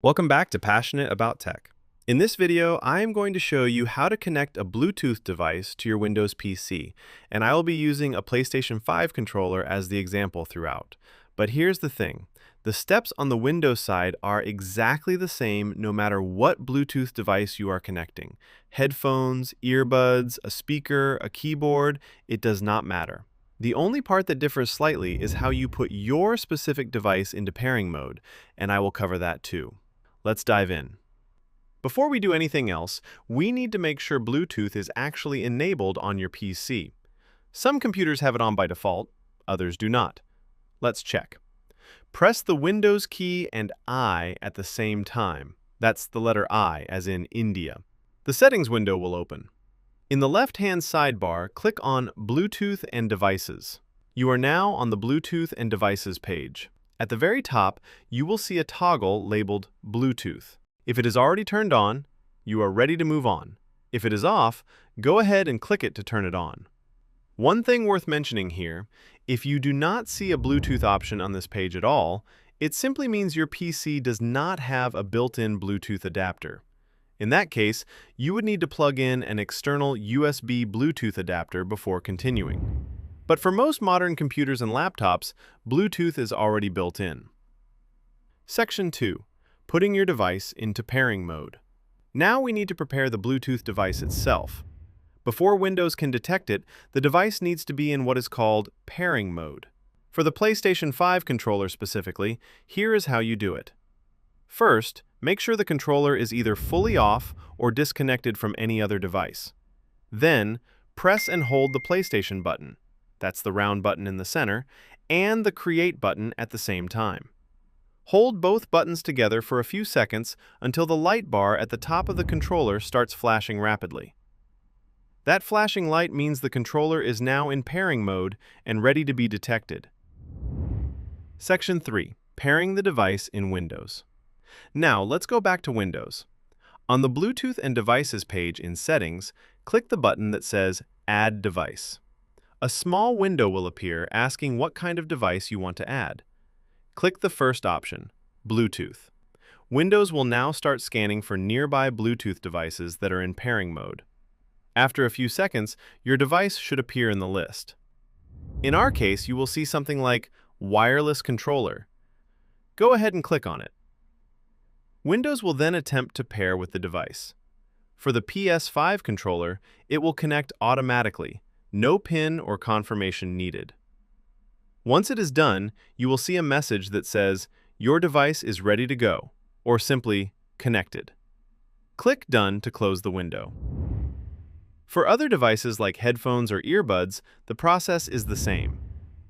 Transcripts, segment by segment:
Welcome back to Passionate About Tech. In this video, I am going to show you how to connect a Bluetooth device to your Windows PC, and I will be using a PlayStation 5 controller as the example throughout. But here's the thing. The steps on the Windows side are exactly the same no matter what Bluetooth device you are connecting. Headphones, earbuds, a speaker, a keyboard, it does not matter. The only part that differs slightly is how you put your specific device into pairing mode, and I will cover that too. Let's dive in. Before we do anything else, we need to make sure Bluetooth is actually enabled on your PC. Some computers have it on by default, others do not. Let's check. Press the Windows key and I at the same time. That's the letter I, as in India. The settings window will open. In the left-hand sidebar, click on Bluetooth and Devices. You are now on the Bluetooth and Devices page. At the very top, you will see a toggle labeled Bluetooth. If it is already turned on, you are ready to move on. If it is off, go ahead and click it to turn it on. One thing worth mentioning here, if you do not see a Bluetooth option on this page at all, it simply means your PC does not have a built-in Bluetooth adapter. In that case, you would need to plug in an external USB Bluetooth adapter before continuing. But for most modern computers and laptops, Bluetooth is already built in. Section 2. Putting your device into pairing mode. Now we need to prepare the Bluetooth device itself. Before Windows can detect it, the device needs to be in what is called pairing mode. For the PlayStation 5 controller specifically, here is how you do it. First, make sure the controller is either fully off or disconnected from any other device. Then, press and hold the PlayStation button, that's the round button in the center, and the Create button at the same time. Hold both buttons together for a few seconds until the light bar at the top of the controller starts flashing rapidly. That flashing light means the controller is now in pairing mode and ready to be detected. Section 3. Pairing the device in Windows. Now, let's go back to Windows. On the Bluetooth and Devices page in Settings, click the button that says Add Device. A small window will appear asking what kind of device you want to add. Click the first option, Bluetooth. Windows will now start scanning for nearby Bluetooth devices that are in pairing mode. After a few seconds, your device should appear in the list. In our case, you will see something like Wireless Controller. Go ahead and click on it. Windows will then attempt to pair with the device. For the PS5 controller, it will connect automatically, no PIN or confirmation needed. Once it is done, you will see a message that says, "Your device is ready to go," or simply, "Connected." Click Done to close the window. For other devices like headphones or earbuds, the process is the same.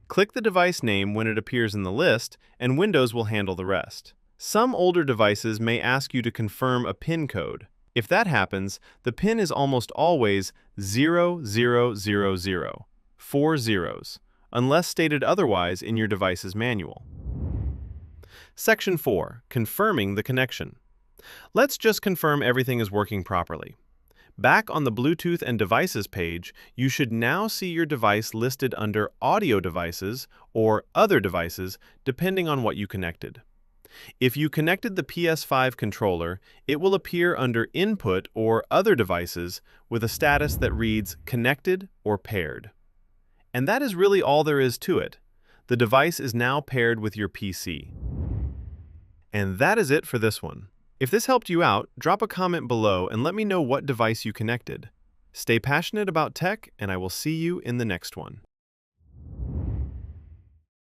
Click the device name when it appears in the list, and Windows will handle the rest. Some older devices may ask you to confirm a PIN code. If that happens, the PIN is almost always 0000, 4 zeros, unless stated otherwise in your device's manual. Section 4. Confirming the connection. Let's just confirm everything is working properly. Back on the Bluetooth and Devices page, you should now see your device listed under Audio Devices or Other Devices, depending on what you connected. If you connected the PS5 controller, it will appear under Input or Other Devices with a status that reads Connected or Paired. And that is really all there is to it. The device is now paired with your PC. And that is it for this one. If this helped you out, drop a comment below and let me know what device you connected. Stay passionate about tech, and I will see you in the next one.